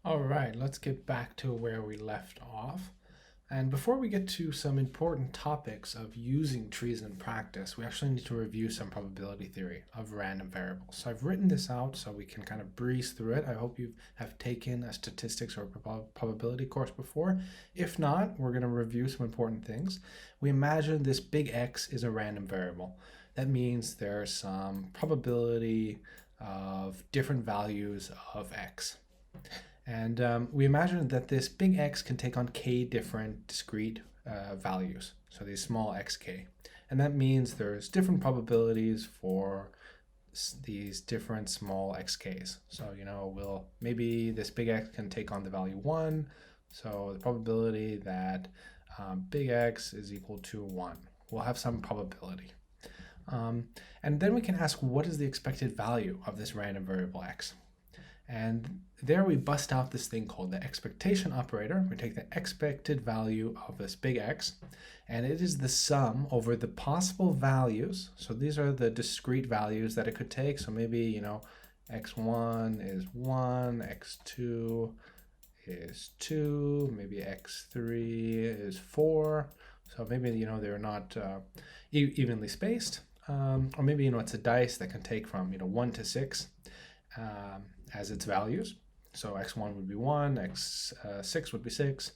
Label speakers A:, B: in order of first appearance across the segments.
A: All right, let's get back to where we left off. And before we get to some important topics of using trees in practice, we actually need to review some probability theory of random variables. So I've written this out so we can kind of breeze through it. I hope you have taken a statistics or probability course before. If not, we're going to review some important things. We imagine this big X is a random variable. That means there's some probability of different values of X. And we imagine that this big X can take on k different discrete values, so these small xk. And that means there's different probabilities for these different small xk's. So, maybe this big X can take on the value 1, so the probability that big X is equal to 1. We'll have some probability. And then we can ask, what is the expected value of this random variable X? And there we bust out this thing called the expectation operator. We take the expected value of this big X, and it is the sum over the possible values. So these are the discrete values that it could take. So maybe, x1 is 1, x2 is 2, maybe x3 is 4. So maybe, they're not evenly spaced. Or maybe, it's a dice that can take from, 1 to 6. As its values. So x1 would be 1, x6 would be 6,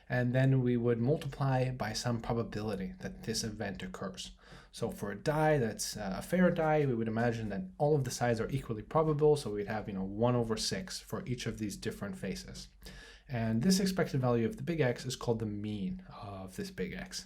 A: and then we would multiply by some probability that this event occurs. So for a die that's a fair die, we would imagine that all of the sides are equally probable, so we'd have 1 over 6 for each of these different faces. And this expected value of the big X is called the mean of this big X.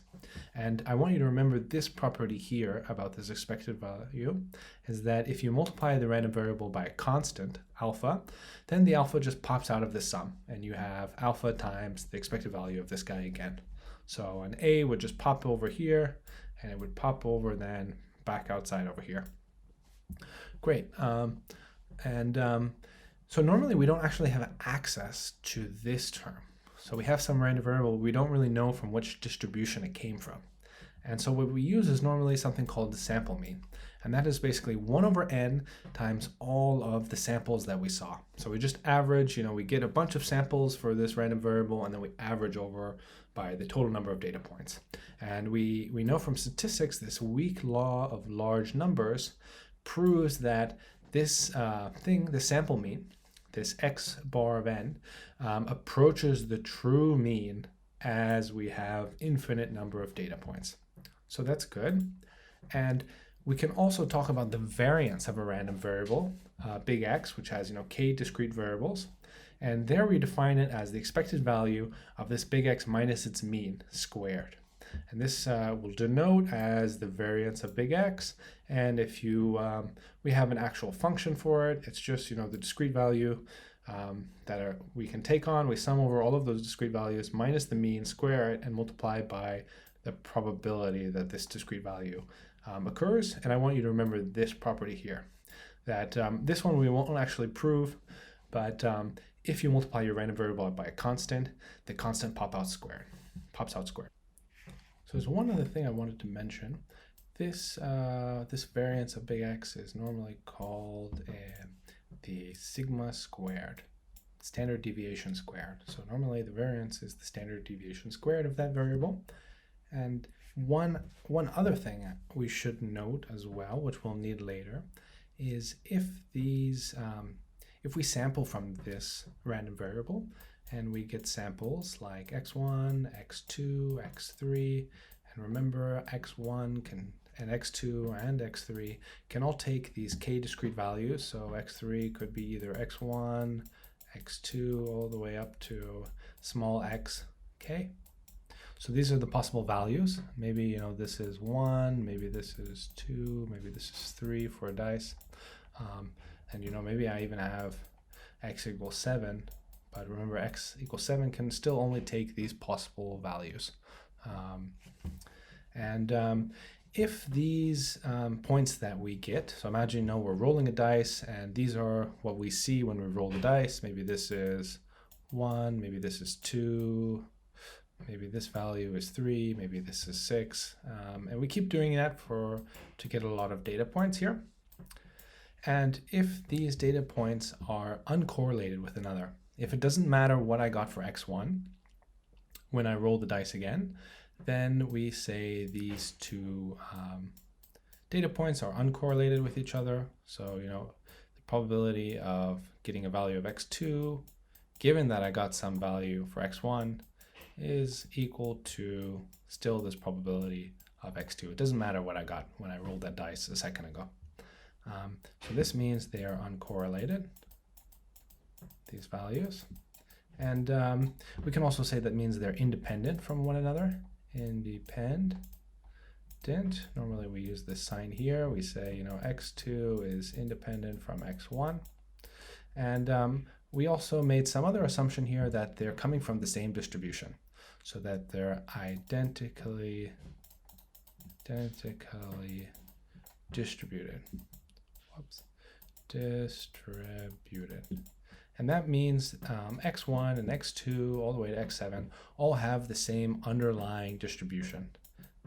A: And I want you to remember this property here about this expected value is that if you multiply the random variable by a constant, alpha, then the alpha just pops out of the sum, and you have alpha times the expected value of this guy again. So an A would just pop over here, and it would pop over then back outside over here. Great. So normally we don't actually have access to this term. So we have some random variable, we don't really know from which distribution it came from. And so what we use is normally something called the sample mean. And that is basically 1 over n times all of the samples that we saw. So we just average, we get a bunch of samples for this random variable, and then we average over by the total number of data points. And we know from statistics, this weak law of large numbers proves that this the sample mean, this x bar of n, approaches the true mean as we have infinite number of data points. So that's good. And we can also talk about the variance of a random variable, big X, which has k discrete variables. And there we define it as the expected value of this big X minus its mean squared. And this will denote as the variance of big X. And if we have an actual function for it, it's just the discrete value that we can take on. We sum over all of those discrete values minus the mean, square it, and multiply by the probability that this discrete value occurs. And I want you to remember this property here, that this one we won't actually prove, but if you multiply your random variable by a constant, the constant pops out squared. So there's one other thing I wanted to mention. This variance of big X is normally called the sigma squared, standard deviation squared. So normally the variance is the standard deviation squared of that variable. And one other thing we should note as well, which we'll need later, is if we sample from this random variable and we get samples like x1, x2, x3, and remember x1 and x2 and x3 can all take these k discrete values. So x3 could be either x1, x2, all the way up to small x, k. So these are the possible values. Maybe, this is 1, maybe this is 2, maybe this is 3 for a dice. And, maybe I even have x equals 7, but remember x equals 7 can still only take these possible values. If these points that we get, so imagine we're rolling a dice, and these are what we see when we roll the dice. Maybe this is 1, maybe this is 2, maybe this value is 3, maybe this is 6. And we keep doing that to get a lot of data points here. And if these data points are uncorrelated with another, if it doesn't matter what I got for x1, when I roll the dice again, then we say these two data points are uncorrelated with each other. So, the probability of getting a value of x2, given that I got some value for x1, is equal to still this probability of x2. It doesn't matter what I got when I rolled that dice a second ago. So this means they are uncorrelated, these values. And we can also say that means they're independent from one another. Independent. Normally we use this sign here. We say, x2 is independent from x1. And we also made some other assumption here that they're coming from the same distribution, so that they're identically distributed. Distributed. And that means x1 and x2 all the way to x7 all have the same underlying distribution,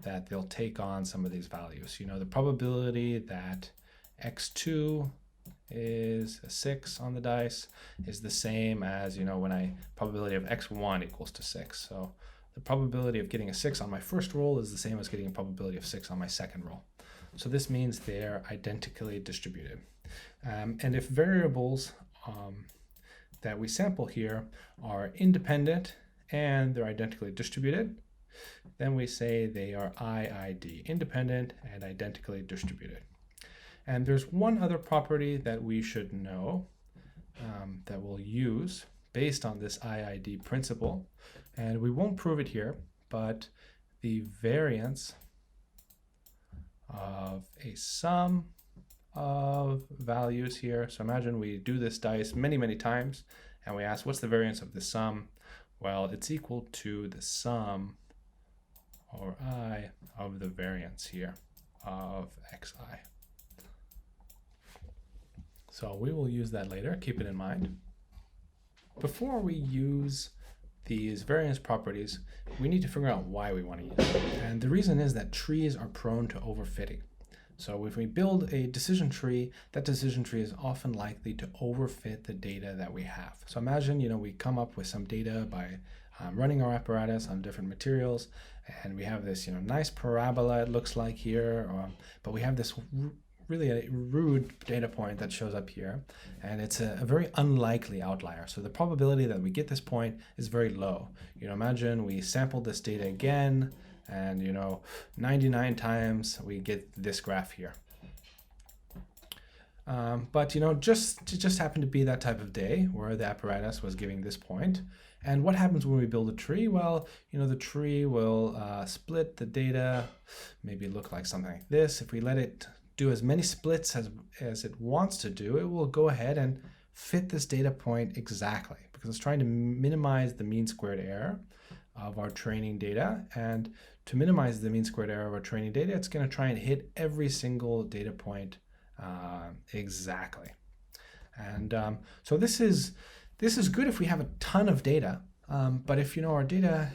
A: that they'll take on some of these values. The probability that x2 is a 6 on the dice is the same as, when probability of x1 equals to 6. So the probability of getting a 6 on my first roll is the same as getting a probability of 6 on my second roll. So this means they're identically distributed. And if variables that we sample here are independent and they're identically distributed, then we say they are IID, independent and identically distributed. And there's one other property that we should know that we'll use based on this IID principle. And we won't prove it here, but the variance of a sum of values here. So imagine we do this dice many, many times, and we ask, what's the variance of the sum? Well, it's equal to the sum, or I, of the variance here of xi. So we will use that later, keep it in mind. Before we use these variance properties, we need to figure out why we want to use them. And the reason is that trees are prone to overfitting. So if we build a decision tree, that decision tree is often likely to overfit the data that we have. So imagine, we come up with some data by running our apparatus on different materials, and we have this, nice parabola, it looks like here, but we have this really a rude data point that shows up here, and it's a very unlikely outlier. So the probability that we get this point is very low. Imagine we sample this data again, and 99 times we get this graph here. But just happened to be that type of day where the apparatus was giving this point. And what happens when we build a tree? Well, the tree will split the data, maybe look like something like this. If we let it do as many splits as it wants to do, it will go ahead and fit this data point exactly, because it's trying to minimize the mean squared error of our training data. And to minimize the mean squared error of our training data, it's going to try and hit every single data point exactly. And so this is good if we have a ton of data, but if our data,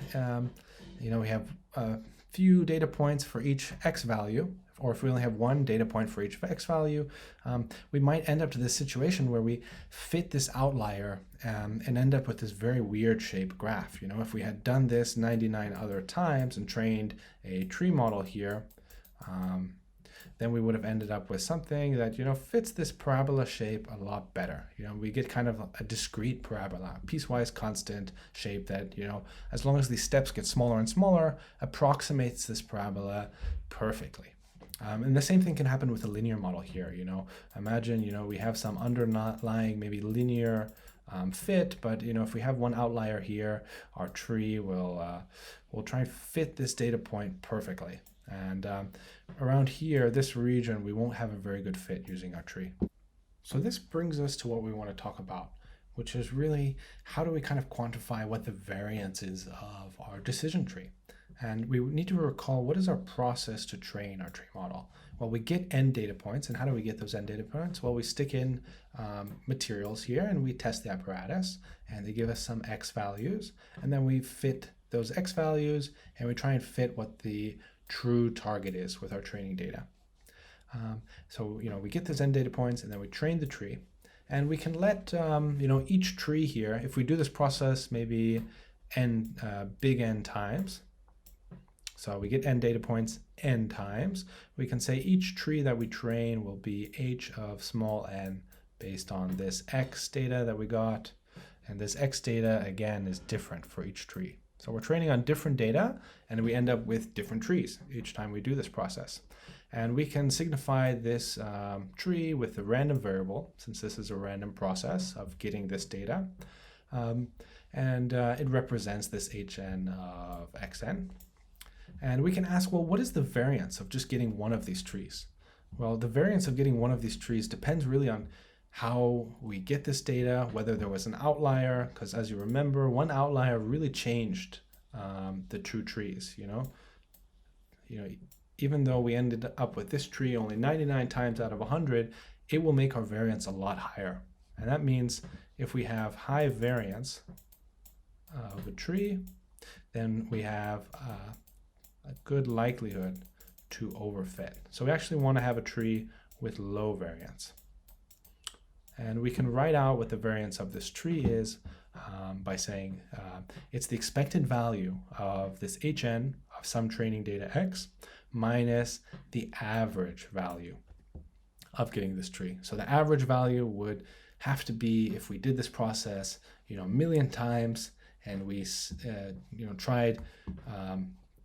A: we have a few data points for each x value, or if we only have one data point for each x value, we might end up to this situation where we fit this outlier and end up with this very weird shaped graph. If we had done this 99 other times and trained a tree model here, then we would have ended up with something that, fits this parabola shape a lot better. We get kind of a discrete parabola, piecewise constant shape that, as long as these steps get smaller and smaller, approximates this parabola perfectly. And the same thing can happen with a linear model here. Imagine, we have some underlying maybe linear fit, but if we have one outlier here, our tree will try and fit this data point perfectly. And around here, this region, we won't have a very good fit using our tree. So this brings us to what we want to talk about, which is really how do we kind of quantify what the variance is of our decision tree. And we need to recall, what is our process to train our tree model? Well, we get n data points. And how do we get those n data points? Well, we stick in materials here and we test the apparatus, and they give us some x values. And then we fit those x values and we try and fit what the true target is with our training data. So we get those n data points and then we train the tree. And we can let each tree here, if we do this process maybe n big N times, so we get n data points n times, we can say each tree that we train will be h of small n based on this x data that we got. And this x data, again, is different for each tree. So we're training on different data, and we end up with different trees each time we do this process. And we can signify this tree with a random variable, since this is a random process of getting this data. It represents this hn of xn. And we can ask, well, what is the variance of just getting one of these trees? Well, the variance of getting one of these trees depends really on how we get this data, whether there was an outlier, because as you remember, one outlier really changed the true trees. Even though we ended up with this tree only 99 times out of 100, it will make our variance a lot higher. And that means if we have high variance of a tree, then we have a good likelihood to overfit. So we actually want to have a tree with low variance. And we can write out what the variance of this tree is by saying it's the expected value of this hn of some training data x minus the average value of getting this tree. So the average value would have to be, if we did this process a million times and we tried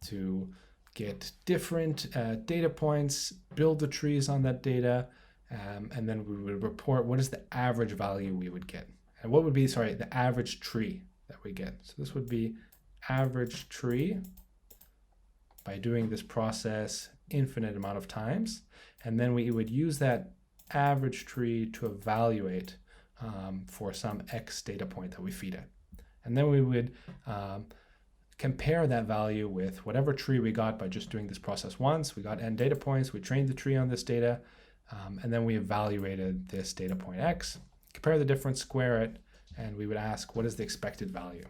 A: to get different data points, build the trees on that data, and then we would report what is the average value we would get. And what would be, the average tree that we get. So this would be average tree by doing this process infinite amount of times. And then we would use that average tree to evaluate for some x data point that we feed it. And then we would compare that value with whatever tree we got by just doing this process once. We got n data points, we trained the tree on this data, and then we evaluated this data point x, compare the difference, square it, and we would ask, what is the expected value?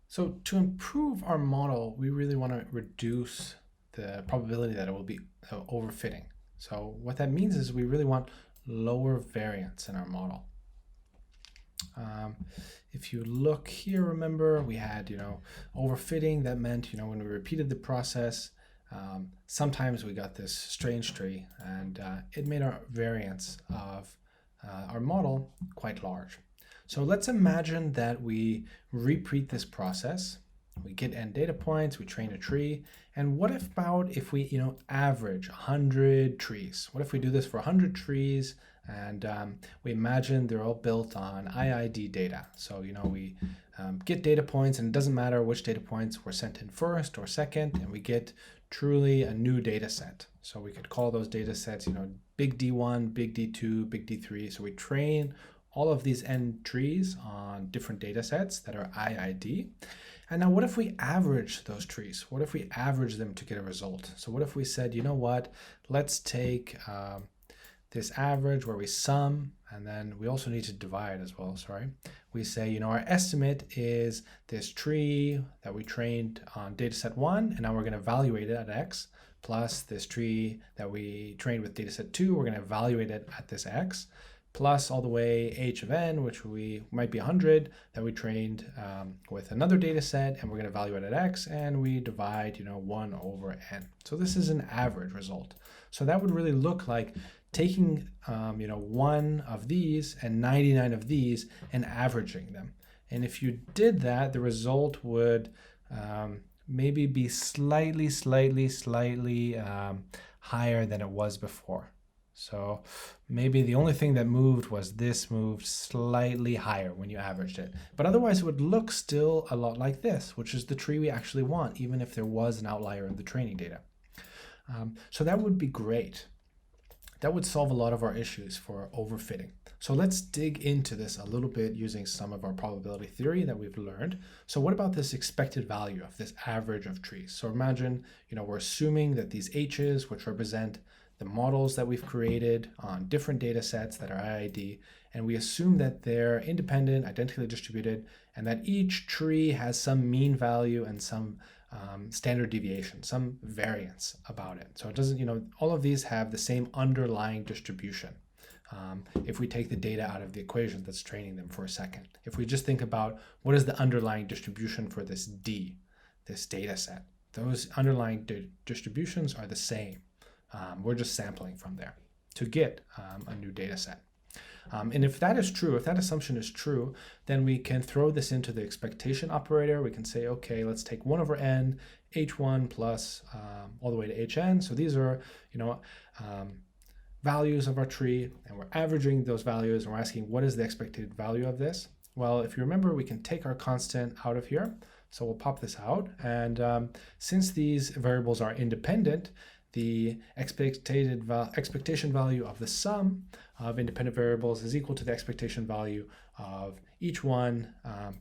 A: So to improve our model, we really want to reduce the probability that it will be overfitting. So what that means is we really want lower variance in our model. If you look here, remember we had, overfitting. That meant, when we repeated the process, sometimes we got this strange tree, and it made our variance of our model quite large. So let's imagine that we repeat this process. We get n data points, we train a tree, and what about if we, average 100 trees? What if we do this for 100 trees, and we imagine they're all built on IID data? So, we get data points, and it doesn't matter which data points were sent in first or second, and we get truly a new data set. So we could call those data sets, big D1, big D2, big D3. So we train all of these n trees on different data sets that are IID. And now what if we average those trees? What if we average them to get a result? So what if we said, let's take this average where we sum, and then we also need to divide as well, We say, our estimate is this tree that we trained on dataset 1, and now we're going to evaluate it at x, plus this tree that we trained with dataset 2, we're going to evaluate it at this x, plus all the way h of n, which might be 100, that we trained with another data set, and we're going to evaluate at x, and we divide 1 over n. So this is an average result. So that would really look like taking one of these and 99 of these and averaging them. And if you did that, the result would maybe be slightly higher than it was before. So maybe the only thing that moved was this moved slightly higher when you averaged it. But otherwise it would look still a lot like this, which is the tree we actually want, even if there was an outlier in the training data. So that would be great. That would solve a lot of our issues for overfitting. So let's dig into this a little bit using some of our probability theory that we've learned. So what about this expected value of this average of trees? So imagine, we're assuming that these H's, which represent the models that we've created on different data sets that are IID, and we assume that they're independent, identically distributed, and that each tree has some mean value and some standard deviation, some variance about it. So it doesn't, all of these have the same underlying distribution. if we take the data out of the equation that's training them for a second. If we just think about what is the underlying distribution for this D, this data set, those underlying distributions are the same. We're just sampling from there to get a new data set. And if that is true, if that assumption is true, then we can throw this into the expectation operator. We can say, okay, let's take 1 over n, h1 plus all the way to hn. So these are, values of our tree, and we're averaging those values, and we're asking what is the expected value of this? Well, if you remember, we can take our constant out of here. So we'll pop this out. And since these variables are independent, the expectation value of the sum of independent variables is equal to the expectation value of each one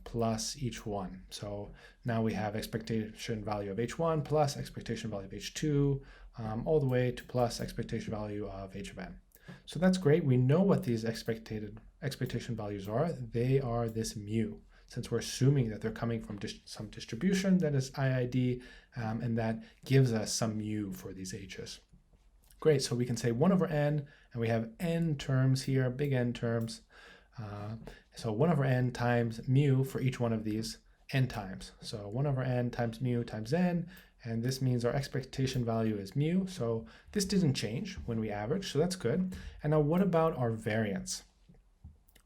A: plus each one. So now we have expectation value of h1 plus expectation value of h2 all the way to plus expectation value of h of n. So that's great. We know what these expectation values are. They are this mu, since we're assuming that they're coming from some distribution that is IID, and that gives us some mu for these h's. Great, so we can say 1 over n, and we have n terms here, big N terms. So 1 over n times mu for each one of these, n times. So 1 over n times mu times n, and this means our expectation value is mu. So this didn't change when we average, so that's good. And now what about our variance?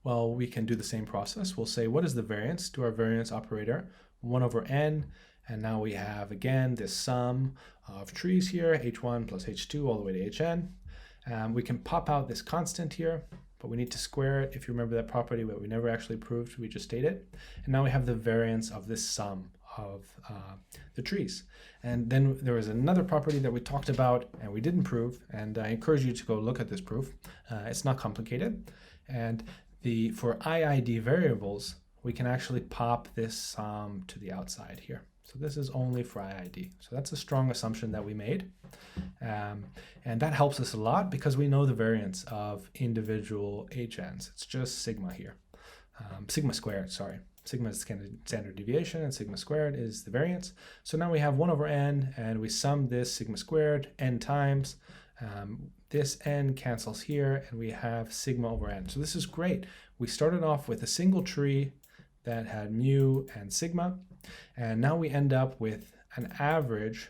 A: Well, we can do the same process. We'll say, what is the variance? Do our variance operator, 1 over n, and now we have, again, this sum of trees here, h1 plus h2 all the way to hn. We can pop out this constant here, but we need to square it. If you remember that property, but we never actually proved, we just stated. And now we have the variance of this sum of the trees. And then there was another property that we talked about and we didn't prove, and I encourage you to go look at this proof. It's not complicated. And for IID variables, we can actually pop this sum to the outside here. So this is only for IID. So that's a strong assumption that we made. And that helps us a lot because we know the variance of individual HNs. It's just sigma here. Sigma squared, sorry. Sigma is standard deviation and sigma squared is the variance. So now we have 1 over n and we sum this sigma squared n times. This n cancels here and we have sigma over n. So this is great. We started off with a single tree that had mu and sigma, and now we end up with an average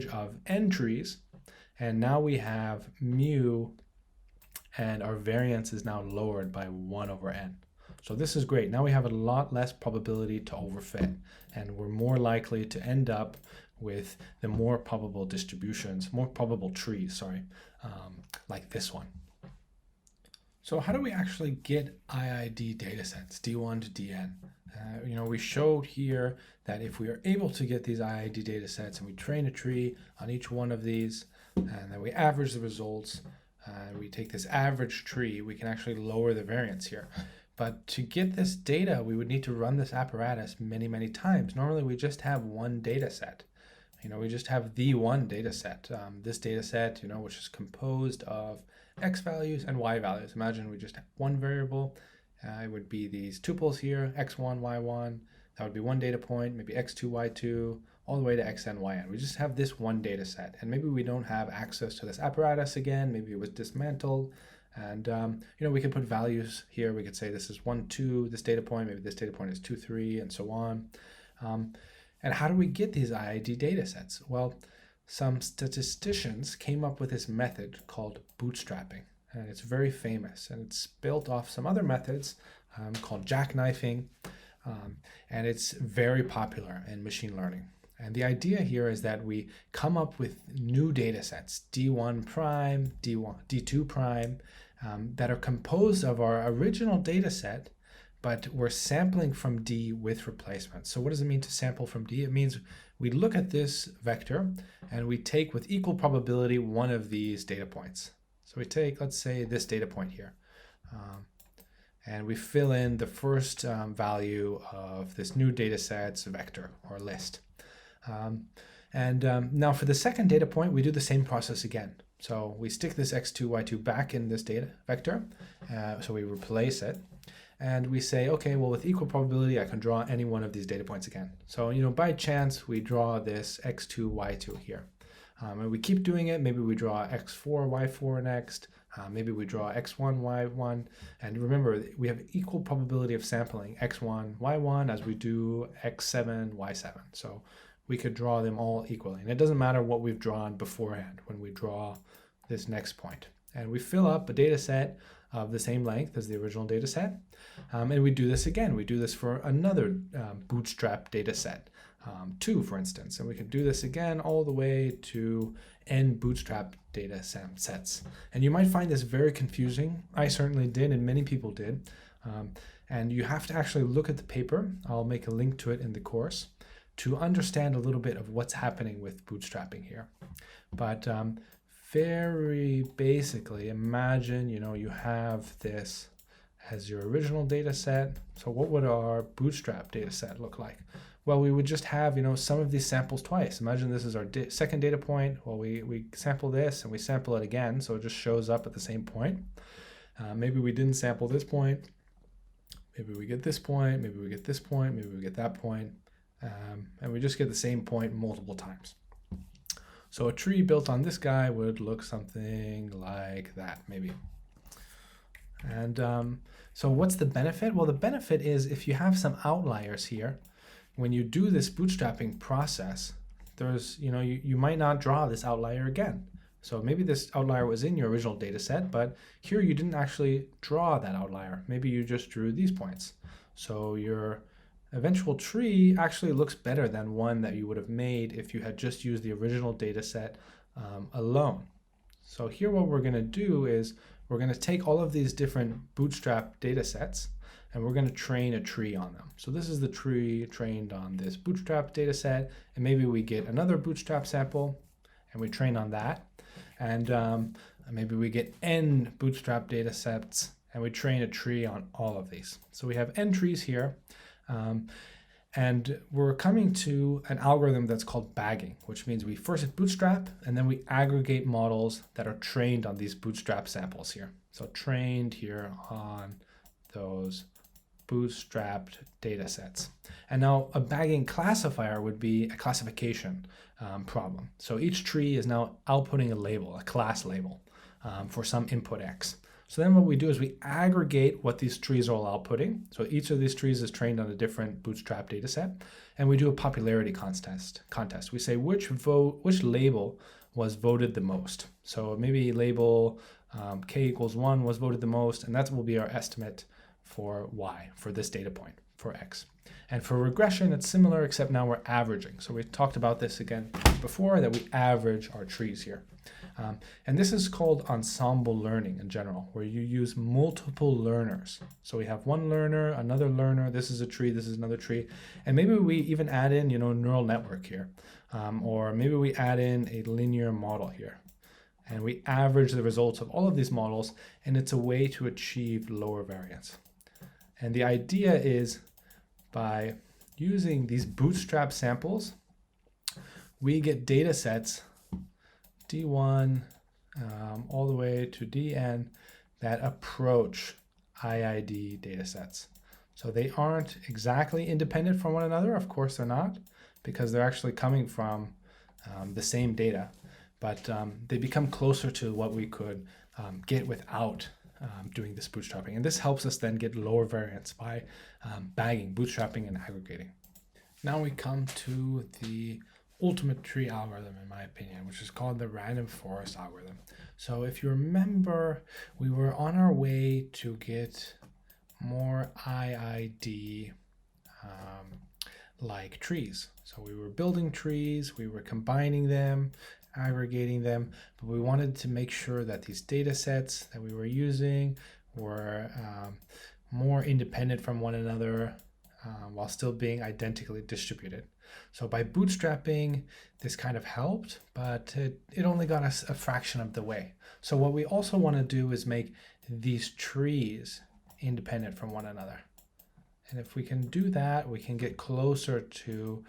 A: of n trees, and now we have mu, and our variance is now lowered by 1 over n. So this is great. Now we have a lot less probability to overfit, and we're more likely to end up with the more probable distributions, more probable trees, like this one. So how do we actually get IID datasets, D1 to DN? We showed here that if we are able to get these IID datasets and we train a tree on each one of these, and then we average the results, we take this average tree, we can actually lower the variance here. But to get this data, we would need to run this apparatus many, many times. Normally, we just have one data set. We just have the one data set. This data set, which is composed of x values and y values. Imagine we just have one variable. It would be these tuples here, x1, y1. That would be one data point, maybe x2, y2, all the way to xn, yn. We just have this one data set. And maybe we don't have access to this apparatus again. Maybe it was dismantled. And, we could put values here. We could say this is 1, 2, this data point, maybe this data point is 2, 3, and so on. And how do we get these IID data sets? Well, some statisticians came up with this method called bootstrapping, and it's very famous, and it's built off some other methods called jackknifing, and it's very popular in machine learning. And the idea here is that we come up with new data sets, D1 prime, D2 prime, that are composed of our original data set, but we're sampling from D with replacement. So what does it mean to sample from D? It means we look at this vector and we take with equal probability one of these data points. So we take, let's say, this data point here, and we fill in the first value of this new data set's vector or list. Now for the second data point, we do the same process again. So we stick this x2, y2 back in this data vector, so we replace it. And we say, okay, well, with equal probability, I can draw any one of these data points again. So, by chance, we draw this x2, y2 here. And we keep doing it. Maybe we draw x4, y4 next. Maybe we draw x1, y1. And remember, we have equal probability of sampling x1, y1 as we do x7, y7. So we could draw them all equally. And it doesn't matter what we've drawn beforehand when we draw this next point. And we fill up a data set of the same length as the original data set. And we do this again. We do this for another bootstrap data set, 2, for instance. And we can do this again all the way to n bootstrap data sets. And you might find this very confusing. I certainly did, and many people did. And you have to actually look at the paper. I'll make a link to it in the course to understand a little bit of what's happening with bootstrapping here. But very basically, imagine, you have this as your original data set. So what would our bootstrap data set look like? Well, we would just have, some of these samples twice. Imagine this is our second data point. Well, we sample this and we sample it again, so it just shows up at the same point. Maybe we didn't sample this point. Maybe we get this point. Maybe we get this point. Maybe we get that point. And we just get the same point multiple times. So a tree built on this guy would look something like that, maybe. And so what's the benefit? Well, the benefit is if you have some outliers here, when you do this bootstrapping process, there's, you might not draw this outlier again. So maybe this outlier was in your original data set, but here you didn't actually draw that outlier. Maybe you just drew these points. So your eventual tree actually looks better than one that you would have made if you had just used the original data set alone. So here what we're going to do is we're going to take all of these different bootstrap data sets and we're going to train a tree on them. So this is the tree trained on this bootstrap data set, and maybe we get another bootstrap sample and we train on that. And maybe we get n bootstrap data sets and we train a tree on all of these. So we have n trees here. And we're coming to an algorithm that's called bagging, which means we first bootstrap and then we aggregate models that are trained on these bootstrap samples here. So trained here on those bootstrapped data sets. And now a bagging classifier would be a classification problem. So each tree is now outputting a label, a class label for some input x. So then what we do is we aggregate what these trees are all outputting. So each of these trees is trained on a different bootstrap data set. And we do a popularity contest. We say which label was voted the most. So maybe label k equals 1 was voted the most, and that will be our estimate for y, for this data point, for x. And for regression, it's similar, except now we're averaging. So we talked about this again before, that we average our trees here. And this is called ensemble learning in general, where you use multiple learners. So we have one learner, another learner, this is a tree, this is another tree. And maybe we even add in, neural network here. Or maybe we add in a linear model here. And we average the results of all of these models, and it's a way to achieve lower variance. And the idea is by using these bootstrap samples, we get data sets D1 all the way to Dn that approach IID data sets. So they aren't exactly independent from one another. Of course they're not, because they're actually coming from the same data. But they become closer to what we could get without doing this bootstrapping. And this helps us then get lower variance by bagging, bootstrapping, and aggregating. Now we come to the ultimate tree algorithm, in my opinion, which is called the random forest algorithm. So if you remember, we were on our way to get more IID like trees. So we were building trees, we were combining them, aggregating them, but we wanted to make sure that these data sets that we were using were more independent from one another while still being identically distributed. So by bootstrapping, this kind of helped, but it only got us a fraction of the way. So what we also want to do is make these trees independent from one another. And if we can do that, we can get closer to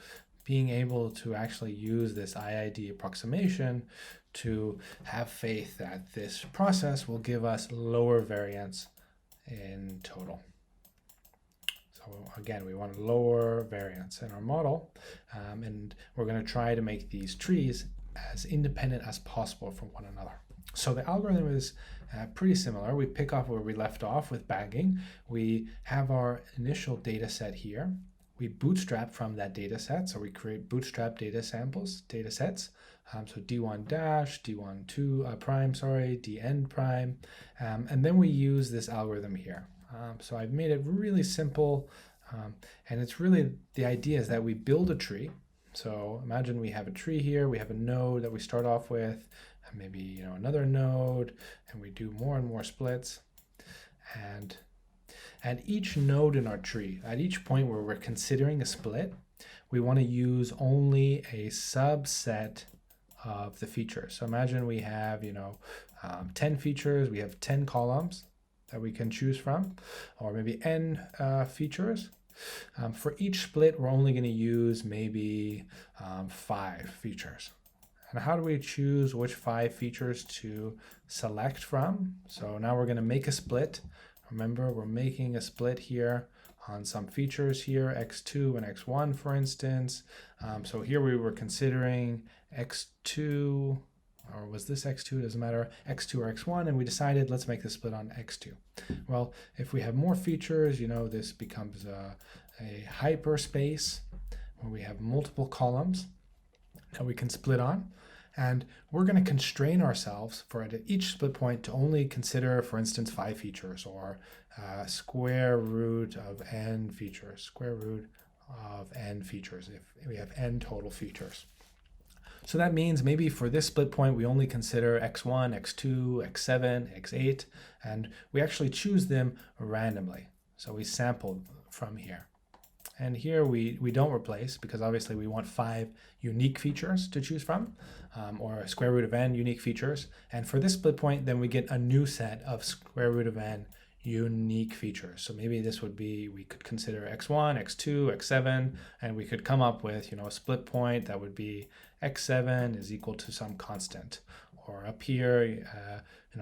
A: being able to actually use this IID approximation to have faith that this process will give us lower variance in total. So again, we want lower variance in our model, and we're going to try to make these trees as independent as possible from one another. So the algorithm is pretty similar. We pick up where we left off with bagging. We have our initial data set here. We bootstrap from that data set. So we create bootstrap data sets. So D1 dash, D1 2 prime, sorry, Dn prime. And then we use this algorithm here. So I've made it really simple. And it's really, the idea is that we build a tree. So imagine we have a tree here, we have a node that we start off with, and maybe another node, and we do more and more splits. And at each node in our tree, at each point where we're considering a split, we want to use only a subset of the features. So imagine we have 10 features, we have 10 columns that we can choose from, or maybe n features. For each split, we're only going to use maybe 5 features. And how do we choose which 5 features to select from? So now we're going to make a split. Remember, we're making a split here on some features here, x2 and x1, for instance. So here we were considering x2, or was this x2? It doesn't matter, x2 or x1, and we decided let's make the split on x2. Well, if we have more features, this becomes a hyperspace where we have multiple columns that we can split on. And we're going to constrain ourselves for at each split point to only consider, for instance, 5 features, or square root of n features, if we have n total features. So that means maybe for this split point, we only consider x1, x2, x7, x8, and we actually choose them randomly. So we sample from here. And here we don't replace, because obviously we want 5 unique features to choose from, or a square root of n unique features. And for this split point, then we get a new set of square root of n unique features. So maybe this would be, we could consider x1, x2, x7, and we could come up with a split point that would be x7 is equal to some constant. Or up here,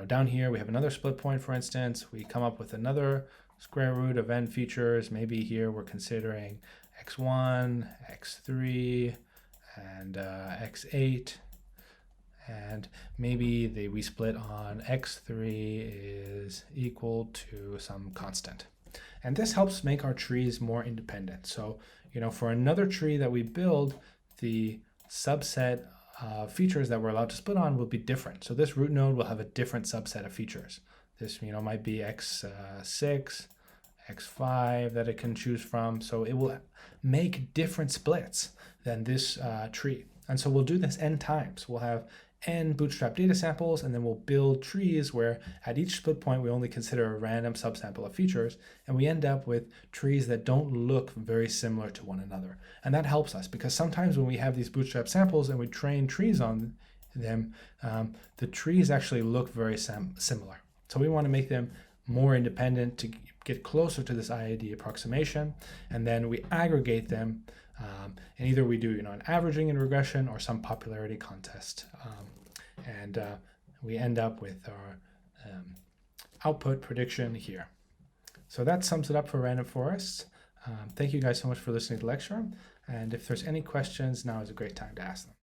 A: down here, we have another split point, for instance. We come up with another square root of n features. Maybe here we're considering x1, x3, and x8. And maybe we split on x3 is equal to some constant. And this helps make our trees more independent. So, for another tree that we build, the subset of features that we're allowed to split on will be different. So this root node will have a different subset of features. This, might be x6, x5 that it can choose from. So it will make different splits than this tree. And so we'll do this n times. We'll have n bootstrap data samples, and then we'll build trees where at each split point we only consider a random subsample of features, and we end up with trees that don't look very similar to one another. And that helps us, because sometimes when we have these bootstrap samples and we train trees on them, the trees actually look very similar. So we want to make them more independent to get closer to this IID approximation, and then we aggregate them, and either we do an averaging and regression or some popularity contest, and we end up with our output prediction here. So that sums it up for random forests. Thank you guys so much for listening to the lecture, and if there's any questions, now is a great time to ask them.